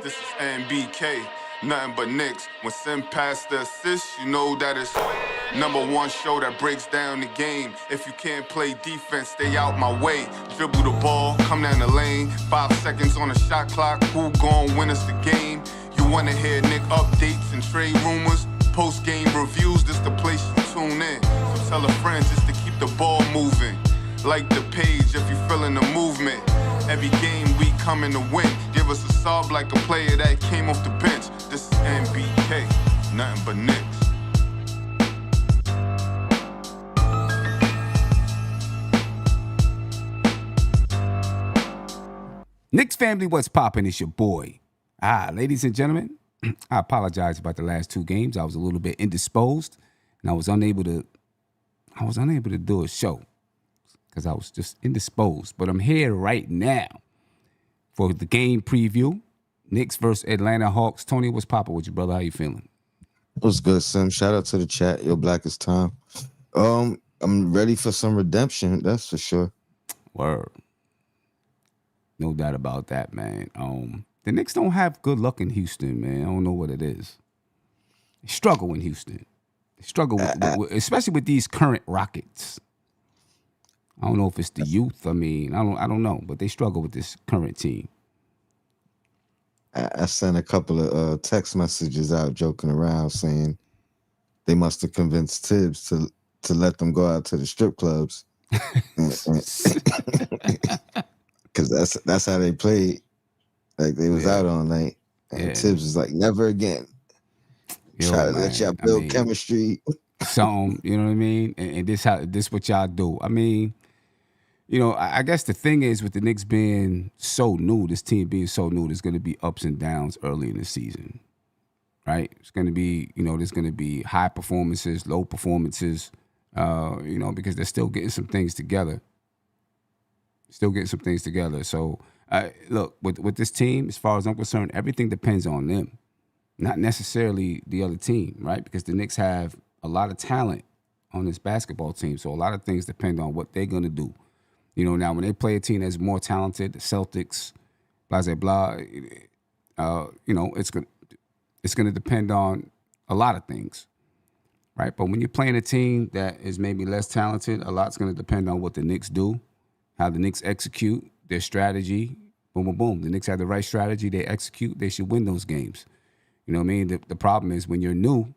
This is NBK, nothing but Knicks. When Sim passed the assist, you know that it's number one show that breaks down the game. If you can't play defense, stay out my way. Dribble the ball, come down the lane. 5 seconds on the shot clock, who gon' win us the game? You wanna hear Nick updates and trade rumors? Post-game reviews, this the place you tune in. So tell a friend just to keep the ball moving. Like the page if you feeling the movement. Every game we coming to win. Give us a sub like a player that came off the bench. This is NBK, nothing but Knicks. Knicks family, what's poppin'? It's your boy. Ladies and gentlemen, I apologize about the last 2 games. I was a little bit indisposed, and I was unable to do a show because I was just indisposed. But I'm here right now for the game preview. Knicks versus Atlanta Hawks. Tony, what's poppin' with you, brother? How you feeling? What's good, Sim? Shout out to the chat. Your black is time. I'm ready for some redemption. That's for sure. Word. No doubt about that, man. The Knicks don't have good luck in Houston, man. I don't know what it is. They struggle in Houston. They struggle, especially with these current Rockets. I don't know if it's the youth. I mean, I don't know, but they struggle with this current team. I sent a couple of text messages out joking around saying they must have convinced Tibbs to let them go out to the strip clubs. Because that's how they played. Like they was out all night. And Tibbs was like, never again. Try to let y'all build chemistry. Something, you know what I mean? And this what y'all do. I mean, you know, I guess the thing is with the Knicks being so new, this team being so new, there's going to be ups and downs early in the season, right? It's going to be, you know, there's going to be high performances, low performances, you know, because they're still getting some things together. So, look, with this team, as far as I'm concerned, everything depends on them, not necessarily the other team, right? Because the Knicks have a lot of talent on this basketball team, so a lot of things depend on what they're going to do. You know, now when they play a team that's more talented, the Celtics, blah, blah, blah, you know, it's gonna depend on a lot of things, right? But when you're playing a team that is maybe less talented, a lot's gonna depend on what the Knicks do, how the Knicks execute their strategy. Boom, boom, boom. The Knicks have the right strategy. They execute. They should win those games. You know what I mean? The problem is when you're new,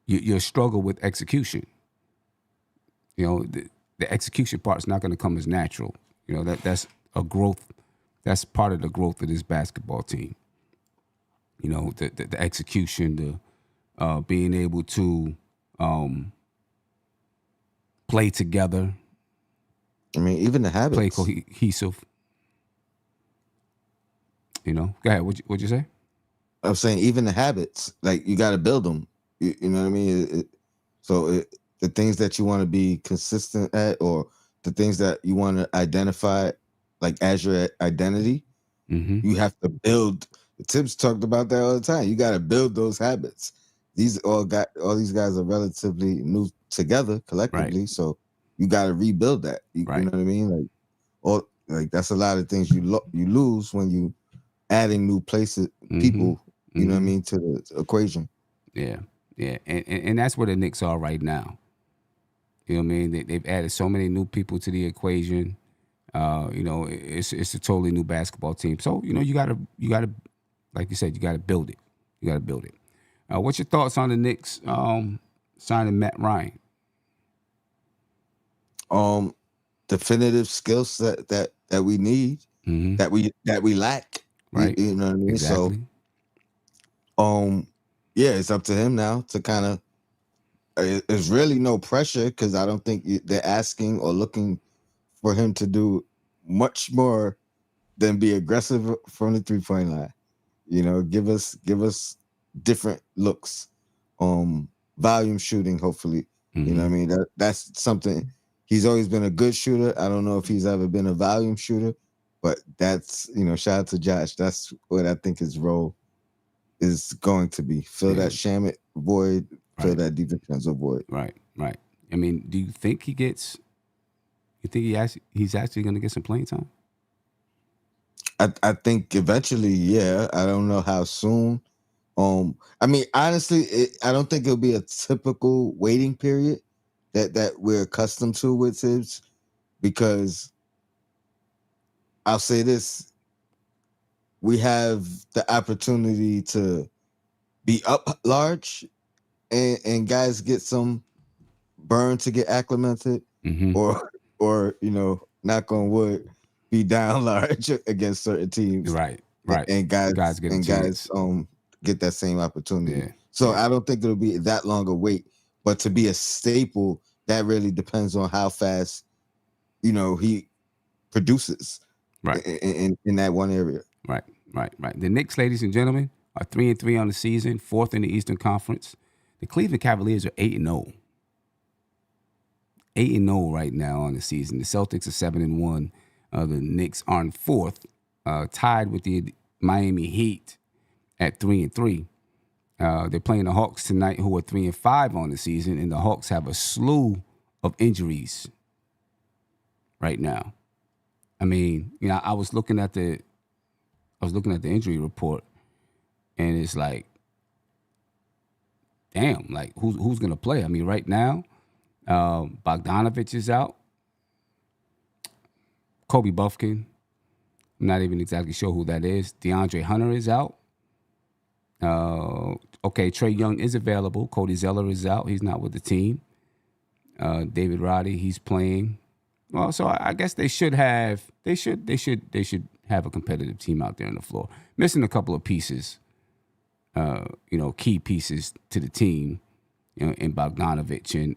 you'll struggle with execution. You know, the execution part's not going to come as natural. You know, that's a growth. That's part of the growth of this basketball team. You know, the execution, the being able to play together. I mean, even the habits. Play cohesive. You know, go ahead. What'd you say? I'm saying even the habits, like you got to build them. You know what I mean? The things that you want to be consistent at, or the things that you want to identify, like as your identity, you have to build. Tibbs talked about that all the time. You got to build those habits. All these guys are relatively new together collectively, so you got to rebuild that. You know what I mean? Like that's a lot of things you lose when you adding new places, people. You know what I mean, to the equation. Yeah, and that's where the Knicks are right now. You know what I mean? They've added so many new people to the equation. You know, it's a totally new basketball team. So you know, you gotta, like you said, you gotta build it. What's your thoughts on the Knicks signing Matt Ryan? Definitive skill set that we need, that we lack. Right. You know what I mean? Exactly. So, yeah, it's up to him now to kind of. There's really no pressure because I don't think they're asking or looking for him to do much more than be aggressive from the 3-point line. You know, give us different looks, volume shooting. Hopefully, you know what I mean. That's something. He's always been a good shooter. I don't know if he's ever been a volume shooter, but that's, you know, shout out to Josh. That's what I think his role is going to be. Fill that Shamet void. Fill that DiVincenzo void. Right. I mean, do you think he gets? You think he's actually going to get some playing time? I think eventually, yeah. I don't know how soon. I mean, honestly, I don't think it'll be a typical waiting period that we're accustomed to with Tibbs, because I'll say this: we have the opportunity to be up large, and guys get some burn to get acclimated, Mm-hmm. or knock on wood, be down large against certain teams, Right, and, right. and guys Guys get a and guys chance. get that same opportunity. Yeah, So yeah. I don't think it'll be that long a wait, but to be a staple, that really depends on how fast he produces Right, in that one area. right, right. The Knicks, ladies and gentlemen, are 3-3 on the season, fourth in the Eastern Conference. The Cleveland Cavaliers are 8-0. 8-0 right now on the season. The Celtics are 7-1. The Knicks are in fourth, tied with the Miami Heat at 3-3. They're playing the Hawks tonight, who are 3-5 on the season, and the Hawks have a slew of injuries right now. I mean, I was looking at the injury report, and it's like, damn, like who's gonna play? I mean, right now, Bogdanovich is out. Kobe Buffkin, I'm not even exactly sure who that is. DeAndre Hunter is out. Okay, Trey Young is available. Cody Zeller is out. He's not with the team. David Roddy, he's playing. Well, so I guess they should have a competitive team out there on the floor. Missing a couple of pieces, key pieces to the team, in Bogdanovich and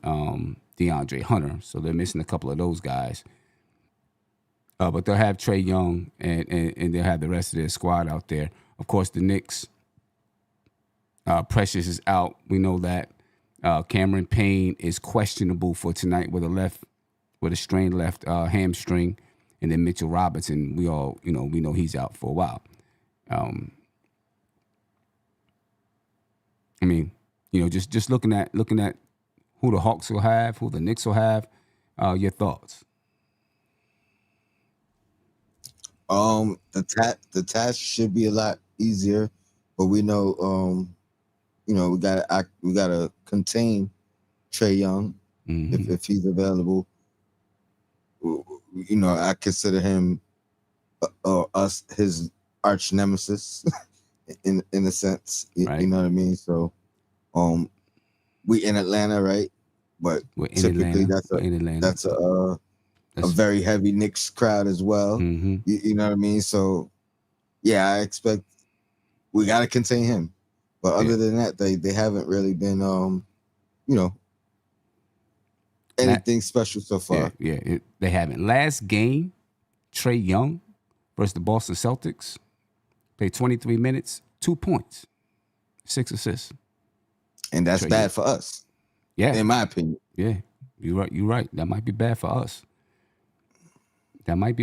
DeAndre Hunter. So they're missing a couple of those guys. But they'll have Trey Young and they'll have the rest of their squad out there. Of course, the Knicks, Precious is out. We know that. Cameron Payne is questionable for tonight with a strained left hamstring, and then Mitchell Robinson, we know he's out for a while. I mean, just looking at who the Hawks will have, who the Knicks will have. Your thoughts? The task should be a lot easier, but we know we gotta contain Trey Young if he's available. I consider him us his arch nemesis in a sense. Right. You know what I mean? So we in Atlanta, right? But We're in typically Atlanta. We're in Atlanta. that's a very heavy Knicks crowd as well. Mm-hmm. You know what I mean? So yeah, I expect we got to contain him. But other than that, they haven't really been anything special so far. Yeah. They haven't. Last game, Trey Young versus the Boston Celtics played 23 minutes, 2 points, 6 assists. And that's Trey bad Young. for us. Yeah. In my opinion. Yeah. You're right. That might be bad for us. He might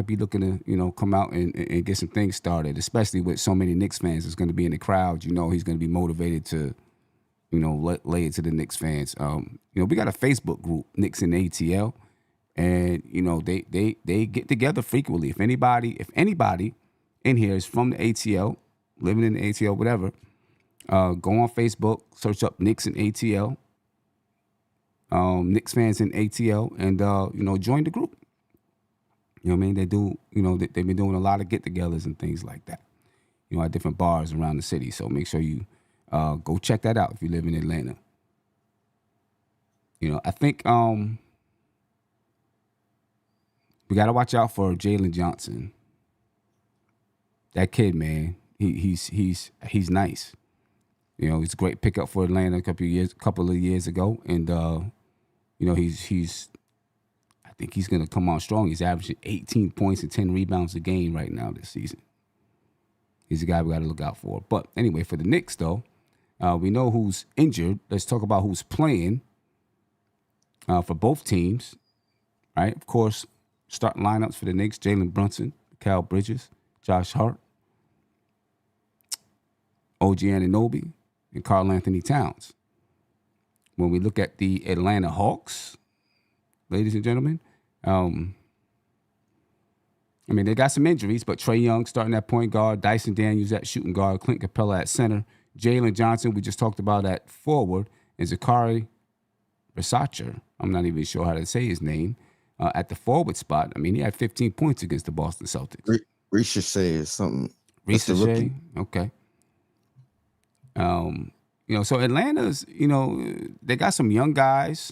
be looking to, come out and get some things started, especially with so many Knicks fans that's going to be in the crowd. He's going to be motivated to, lay it to the Knicks fans. We got a Facebook group, Knicks and ATL, and they get together frequently. If anybody in here is from the ATL, living in the ATL, whatever, go on Facebook, search up Knicks and ATL, Knicks fans in ATL, and join the group. You know what I mean? They do, they've been doing a lot of get-togethers and things like that, at different bars around the city. So make sure you go check that out if you live in Atlanta. I think we got to watch out for Jalen Johnson. That kid, man, he's nice. He's a great pickup for Atlanta a couple of years ago, and he's. I think he's going to come on strong. He's averaging 18 points and 10 rebounds a game right now this season. He's a guy we got to look out for. But anyway, for the Knicks, though, we know who's injured. Let's talk about who's playing for both teams, right? Of course, starting lineups for the Knicks, Jalen Brunson, Cal Bridges, Josh Hart, OG Anunoby, and Karl Anthony Towns. When we look at the Atlanta Hawks, ladies and gentlemen, I mean, they got some injuries, but Trae Young starting at point guard, Dyson Daniels at shooting guard, Clint Capella at center, Jalen Johnson, we just talked about at forward, and Zachary Versace, I'm not even sure how to say his name, at the forward spot. I mean, he had 15 points against the Boston Celtics. Risha says something. That's the Shea, rookie. okay. So Atlanta's, they got some young guys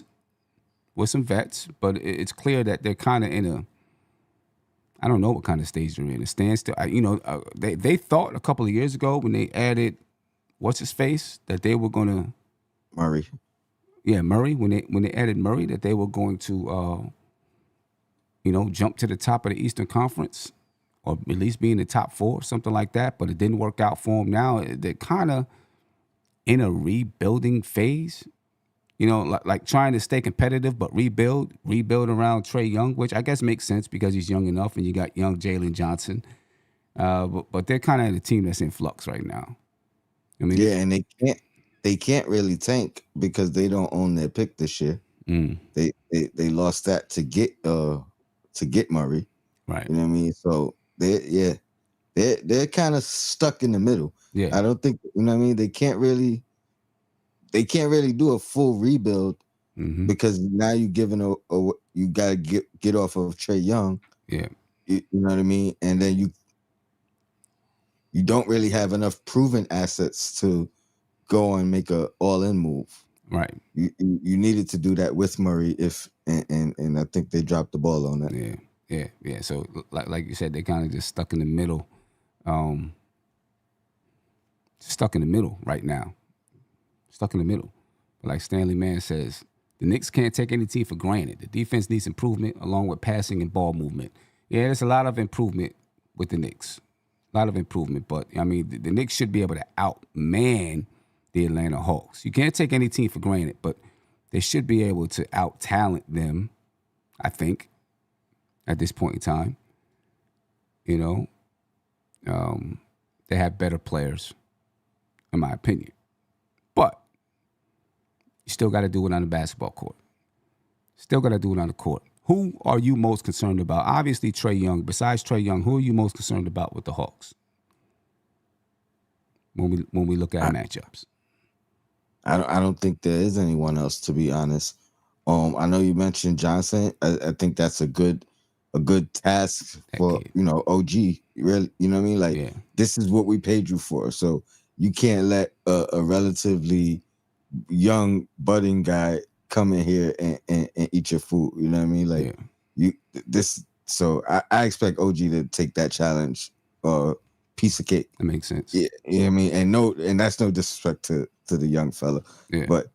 with some vets, but it's clear that they're kind of in a, I don't know what kind of stage they're in, a standstill. They thought a couple of years ago when they added, what's his face, that they were going to, Murray. yeah, Murray, when they added Murray, that they were going to, jump to the top of the Eastern Conference, or at least be in the top 4, something like that. But it didn't work out for them. Now they're kind of in a rebuilding phase, like trying to stay competitive, but rebuild around Trae Young, which I guess makes sense because he's young enough, and you got young Jalen Johnson. But they're kind of the team that's in flux right now. I mean, Yeah, and they can't really tank because they don't own their pick this year. They lost that to get Murray. right. You know what I mean? So they're kind of stuck in the middle. Yeah. I don't think, you know what I mean, they can't really do a full rebuild because now you're giving you gotta get off of Trae Young. Yeah. You know what I mean? And then you don't really have enough proven assets to go and make a all-in move. Right. You needed to do that with Murray and I think they dropped the ball on that. Yeah. So like you said, they're kind of just stuck in the middle. Stuck in the middle right now. Stuck in the middle. But like Stanley Mann says, the Knicks can't take any team for granted. The defense needs improvement along with passing and ball movement. Yeah, there's a lot of improvement with the Knicks. A lot of improvement. But, I mean, the Knicks should be able to outman the Atlanta Hawks. You can't take any team for granted, but they should be able to out-talent them, I think, at this point in time. They have better players, in my opinion. But you still got to do it on the basketball court. Still got to do it on the court. Who are you most concerned about? Obviously, Trae Young. Besides Trae Young, who are you most concerned about with the Hawks when we look at matchups? I don't think there is anyone else, to be honest. I know you mentioned Johnson. I think that's a good task for OG. Really, you know what I mean? Like, This is what we paid you for. So you can't let a relatively young budding guy come in here and eat your food. You know what I mean? Like So I expect OG to take that challenge. Piece of cake. That makes sense. Yeah, you know what I mean? And that's no disrespect to the young fella. Yeah. But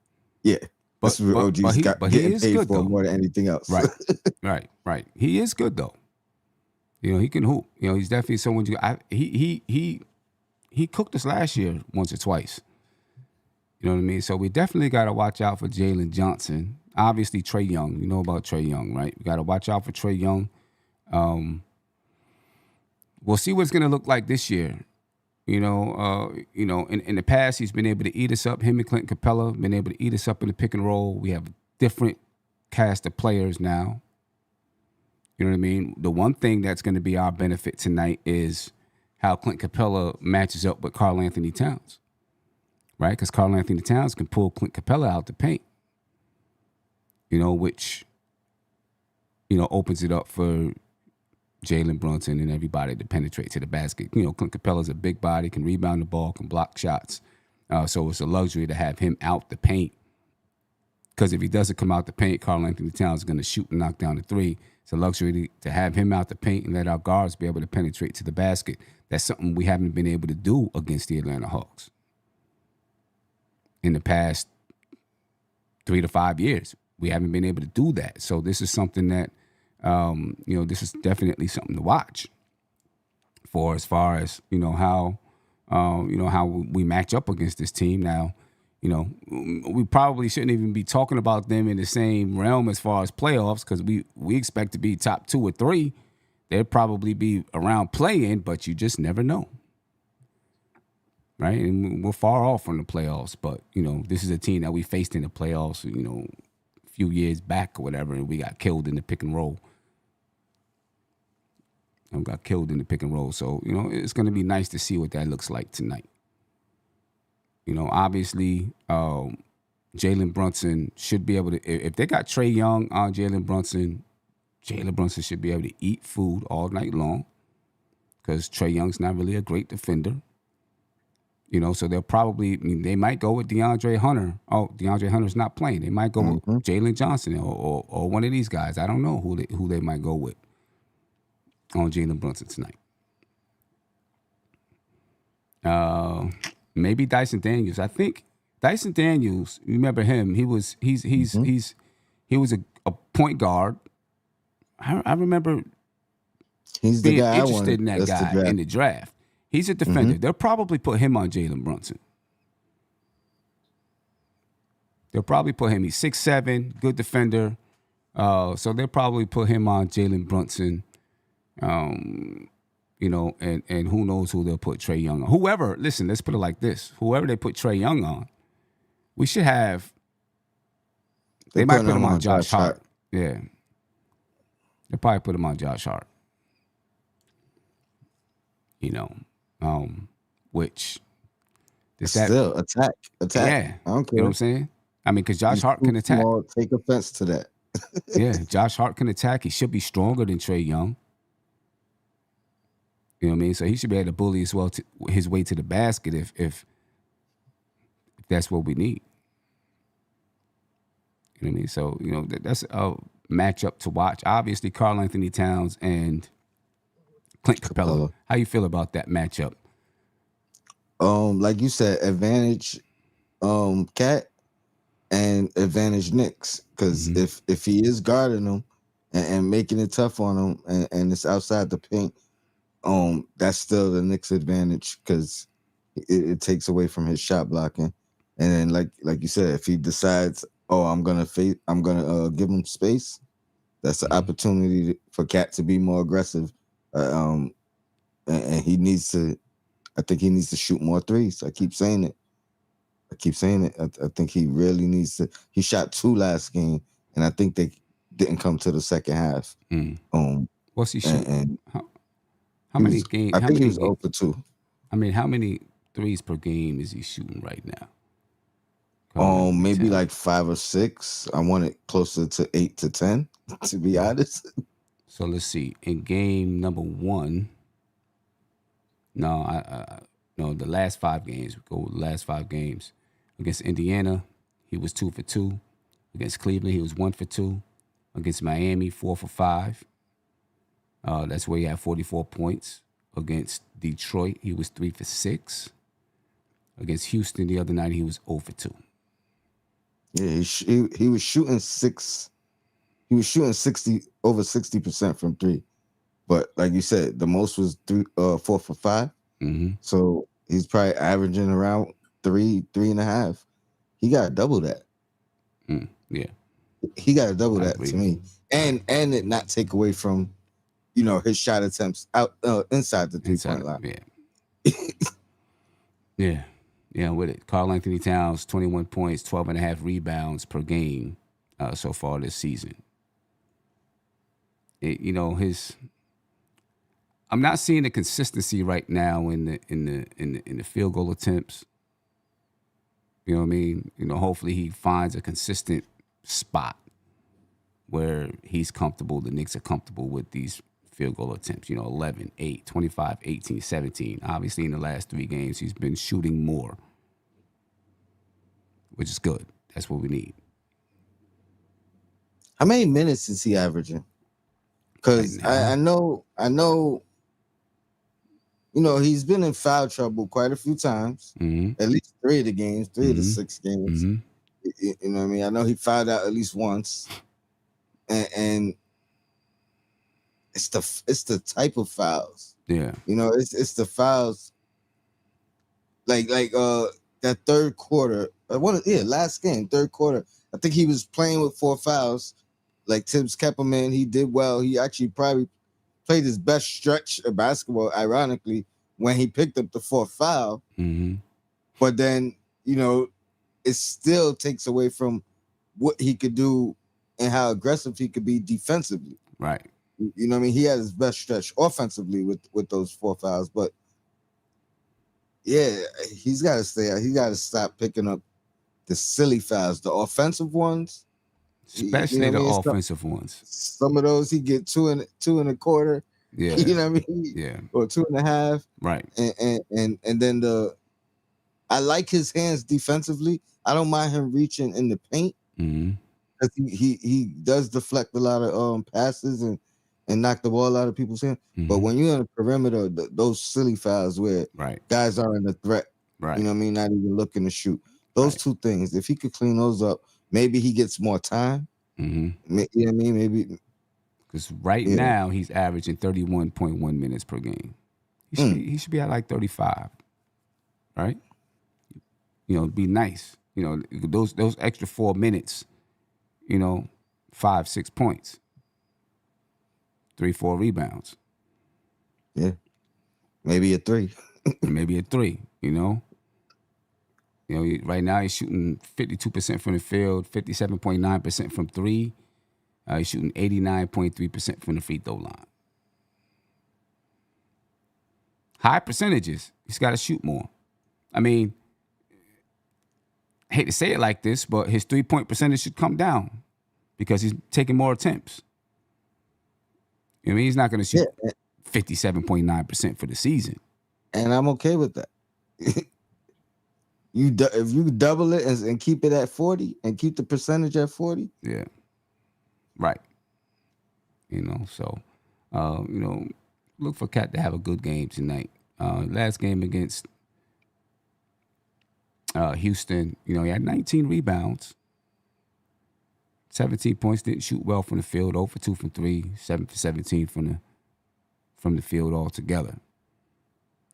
yeah. But OG's getting paid for though. More than anything else. Right. He is good though. He can hoop. He's definitely someone he cooked us last year once or twice. You know what I mean? So we definitely got to watch out for Jalen Johnson. Obviously, Trae Young. You know about Trae Young, right? We got to watch out for Trae Young. We'll see what it's going to look like this year. In the past, he's been able to eat us up. Him and Clint Capella been able to eat us up in the pick and roll. We have a different cast of players now. You know what I mean? The one thing that's going to be our benefit tonight is how Clint Capella matches up with Karl Anthony Towns, right? Because Karl Anthony Towns can pull Clint Capella out the paint, which, opens it up for Jalen Brunson and everybody to penetrate to the basket. Clint Capella's a big body, can rebound the ball, can block shots. So it's a luxury to have him out the paint. Because if he doesn't come out the paint, Karl Anthony Towns is going to shoot and knock down the three. It's a luxury to have him out the paint and let our guards be able to penetrate to the basket. That's something we haven't been able to do against the Atlanta Hawks in the past 3 to 5 years. We haven't been able to do that. So this is something that, this is definitely something to watch for as far as, how we match up against this team. Now, we probably shouldn't even be talking about them in the same realm as far as playoffs because we expect to be top 2 or 3. They'll probably be around playing, but you just never know. Right? And we're far off from the playoffs, but, this is a team that we faced in the playoffs, a few years back or whatever, and we got killed in the pick and roll. got killed in the pick and roll. So, it's going to be nice to see what that looks like tonight. Obviously, Jalen Brunson should be able to, if they got Trae Young on Jalen Brunson should be able to eat food all night long because Trae Young's not really a great defender. So they'll probably, they might go with DeAndre Hunter. Oh, DeAndre Hunter's not playing. They might go with Jalen Johnson or one of these guys. I don't know who they might go with on Jalen Brunson tonight. Maybe Dyson Daniels. I think Dyson Daniels. Remember him? He was a point guard. I remember He's the being guy I interested wanted in that us to guy draft. in the draft. He's a defender. They'll probably put him on Jalen Brunson. They'll probably put him. He's 6'7", good defender. So they'll probably put him on Jalen Brunson. And who knows who they'll put Trae Young on. Whoever, listen, let's put it like this. Whoever they put Trae Young on, we should have. They might put him on Josh Hart. Yeah. They'll probably put him on Josh Hart. Which still attack. Yeah. I don't care. You know what I'm saying? I mean, because Josh Hart can attack. Small, take offense to that. Yeah, Josh Hart can attack. He should be stronger than Trae Young. You know what I mean? So he should be able to bully as well his way to the basket if that's what we need. You know what I mean? So, that's a matchup to watch. Obviously, Karl Anthony Towns and Clint Capella. How you feel about that matchup? Like you said, advantage Cat and advantage Knicks. Because if he is guarding them and making it tough on them and it's outside the paint, that's still the Knicks' advantage because it takes away from his shot blocking. And then like you said, if he decides, I'm gonna give him space, that's an opportunity for Cat to be more aggressive. And he needs to. I think he needs to shoot more threes. I keep saying it. I think he really needs to. He shot 2 last game, and I think they didn't come to the second half. What's he shooting? And how many games? I think he was 0 for 2. I mean, how many threes per game is he shooting right now? Maybe like 5 or 6. I want it closer to 8 to 10, to be honest. So let's see. In game number 1, no, the last 5 games. We go with the last 5 games. Against Indiana, he was 2 for 2. Against Cleveland, he was 1 for 2. Against Miami, 4 for 5. That's where he had 44 points. Against Detroit, he was 3 for 6. Against Houston the other night, he was 0 for 2. Yeah, he was shooting 6. He was shooting over 60% from 3. But like you said, the most was 4 for 5. So he's probably averaging around 3.5. He got to double that. Yeah, he got to double that to me, and it not take away from his shot attempts out inside the 3-point line. Yeah. Yeah, with it. Karl Anthony Towns, 21 points, 12.5 rebounds per game so far this season. I'm not seeing the consistency right now in the field goal attempts. You know what I mean? Hopefully he finds a consistent spot where he's comfortable, the Knicks are comfortable with these field goal attempts. 11, 8, 25, 18, 17. Obviously in the last 3 games he's been shooting more, which is good. That's what we need. How many minutes is he averaging? Because I know, he's been in foul trouble quite a few times. At least 3 of the games, 3 of the 6 games. You know what I mean? I know he fouled out at least once, and it's the type of fouls. Yeah. It's the fouls. Like that third quarter. Last game, third quarter. I think he was playing with 4 fouls. Like Tibbs kept him in. He did well. He actually probably played his best stretch of basketball, ironically, when he picked up the 4th foul. But then, it still takes away from what he could do and how aggressive he could be defensively. Right. You know what I mean? He had his best stretch offensively with those 4 fouls, but yeah, he's got to stay out. He got to stop picking up the silly fouls, the offensive ones. You know especially what I the mean? offensive ones. Some of those he get two and a quarter. Yeah, You know what I mean? yeah, Or two and a half. right. And then I like his hands defensively. I don't mind him reaching in the paint. Hmm. 'Cause he does deflect a lot of passes and knock the ball out of people's hands. But Hmm. when you're on the perimeter, those silly fouls where Right, guys are in the threat, you right, know what I mean, not even looking to shoot. Those right. two things, if he could clean those up, maybe he gets more time. Hmm. You know what I mean? Maybe, Because right yeah. now he's averaging 31.1 minutes per game. Mm, He should be at like 35, right? You know, be nice. You know, those extra 4 minutes. You know, 5, 6 points, 3, 4 rebounds, yeah. Maybe a 3. and maybe a three. Right now he's shooting 52% from the field, 57.9% from three. He's shooting 89.3% from the free throw line. High percentages. He's got to shoot more. I mean, I hate to say it like this, but his 3-point percentage should come down because he's taking more attempts. I mean, he's not going to shoot Yeah. 57.9% for the season. And I'm okay with that. If you double it and keep it at 40 and keep the percentage at 40. Yeah, right. So, look for Cat to have a good game tonight. Last game against Houston, he had 19 rebounds, 17 points, didn't shoot well from the field, 0 for 2 from 3, 7 for 17 from the field altogether.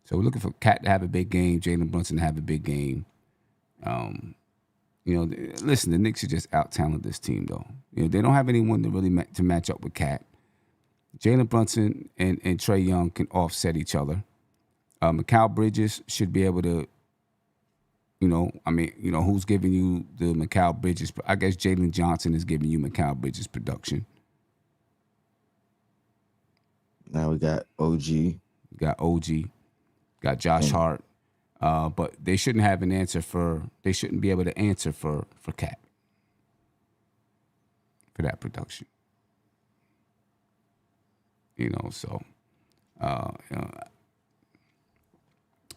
So we're looking for Cat to have a big game, Jalen Brunson to have a big game. Listen, the Knicks are just out-talented this team, though. They don't have anyone to really to match up with Cat. Jalen Brunson and Trae Young can offset each other. Mikal Bridges should be able to, who's giving you the Mikal Bridges? I guess Jalen Johnson is giving you Mikal Bridges production. Now we got OG. You got OG, got Josh Hart. But they shouldn't have an answer they shouldn't be able to answer for Cat for that production. So I don't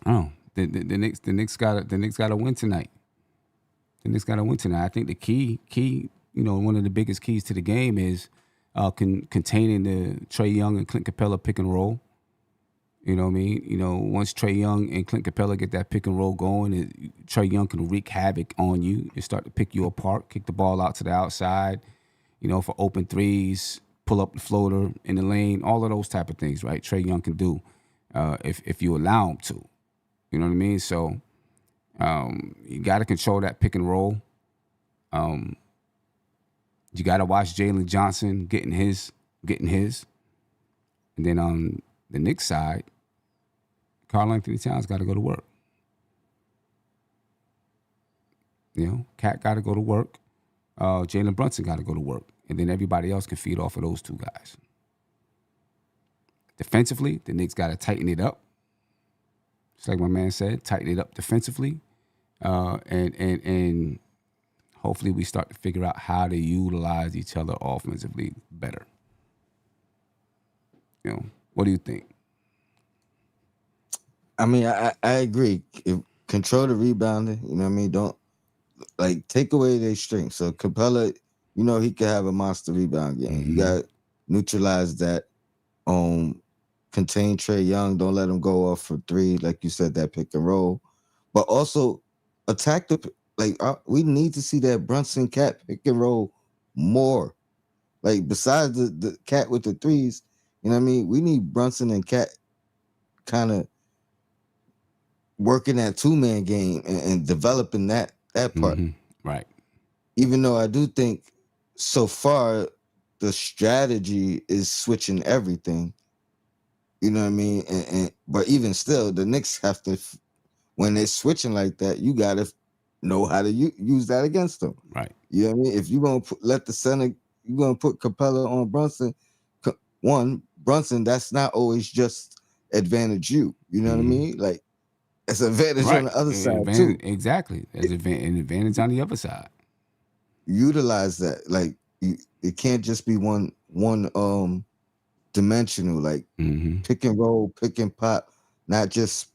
know. The Knicks got to win tonight. The Knicks got to win tonight. I think the key, one of the biggest keys to the game is containing the Trae Young and Clint Capella pick and roll. You know what I mean? Once Trae Young and Clint Capella get that pick and roll going, Trae Young can wreak havoc on you and start to pick you apart, kick the ball out to the outside, for open threes, pull up the floater in the lane, all of those type of things, right? Trae Young can do if you allow him to. You know what I mean? So you got to control that pick and roll. You got to watch Jalen Johnson getting his. And then on the Knicks side, Karl-Anthony Towns got to go to work. Cat got to go to work. Jalen Brunson got to go to work. And then everybody else can feed off of those two guys. Defensively, the Knicks got to tighten it up. Just like my man said, tighten it up defensively. And hopefully we start to figure out how to utilize each other offensively better. What do you think? I mean, I agree. Control the rebounding. You know what I mean? Don't take away their strength. So Capella, he could have a monster rebound game. Mm-hmm. You got to neutralize that. Contain Trae Young. Don't let him go off for three, like you said, that pick and roll. But also attack we need to see that Brunson Cat pick and roll more. Besides the Cat with the threes, you know what I mean? We need Brunson and Cat kind of working that 2-man game and developing that part. Mm-hmm. Right. Even though I do think so far the strategy is switching everything. You know what I mean? But even still, the Knicks have to, when they're switching like that, you got to know how to use that against them. Right. You know what I mean? If you're going to let the center, you're going to put Capella on Brunson, one, Brunson, that's not always just advantage you. You know what I mean? Like, it's advantage on Right. the other side too. Exactly. There's an advantage on the other side. Utilize that. Like, it can't just be one dimensional. Like, pick and roll, pick and pop, not just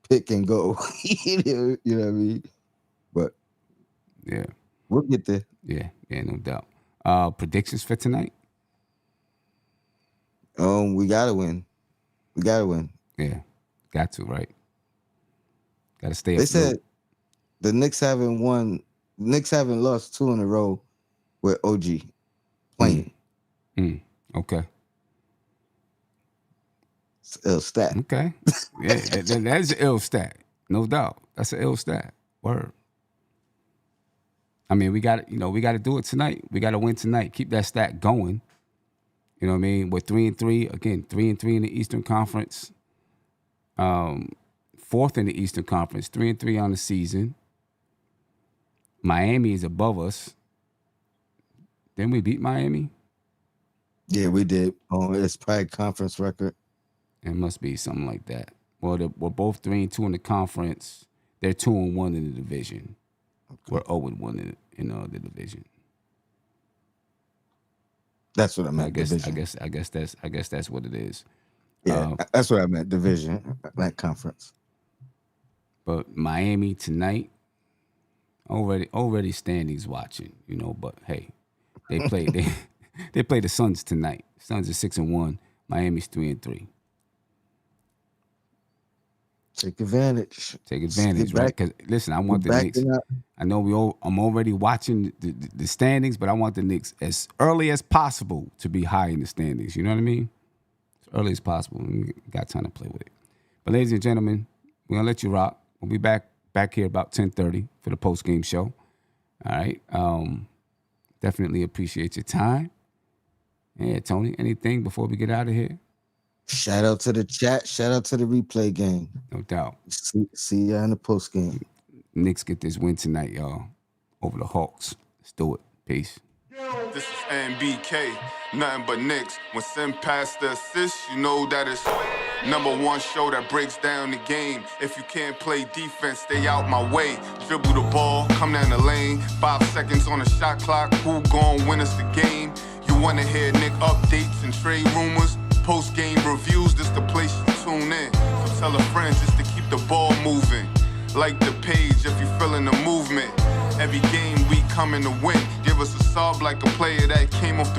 pick and go. You know what I mean? But Yeah. we'll get there. Yeah, no doubt. Predictions for tonight? We gotta win. We gotta win. Yeah, got to, right? Got to stay They afloat. said the Knicks haven't lost 2 in a row with OG playing. Okay. It's a stat. Okay. Yeah, that's an ill stat. No doubt. That's an ill stat. Word. I mean, we got to do it tonight. We got to win tonight. Keep that stat going. You know what I mean? We're 3-3. Again, 3-3 in the Eastern Conference. Fourth in the Eastern Conference. 3-3 on the season. Miami is above us. Didn't we beat Miami? Yeah, we did. It's probably conference record. It must be something like that. Well, we're both 3-2 in the conference. They're 2-1 in the division. Okay. We're 0-1 in the division. That's what I meant. I guess that's what it is. Yeah, that's what I meant. Division, not conference. But Miami tonight, already standings watching, But hey, they play they play the Suns tonight. Suns are 6-1. Miami's 3-3. Take advantage. Right? Because listen, I want the Knicks. I know I'm already watching the standings, but I want the Knicks as early as possible to be high in the standings. You know what I mean? As early as possible. We got time to play with it. But ladies and gentlemen, we're gonna let you rock. We'll be back here about 10:30 for the post game show. All right. Definitely appreciate your time. Yeah, Tony. Anything before we get out of here? Shout out to the chat. Shout out to the replay game. No doubt. See you in the post game. Knicks get this win tonight, y'all, over the Hawks. Let's do it. Peace. This is NBK, nothing but Knicks. When Sim passed the assist, you know that it's #1 show that breaks down the game. If you can't play defense, stay out my way. Dribble the ball, come down the lane. 5 seconds on the shot clock. Who gon' win us the game? You wanna hear Nick updates and trade rumors? Post-game reviews, this the place you tune in. So tell a friend just to keep the ball moving. Like the page if you feeling the movement. Every game we coming to win. Give us a sub like a player that came off the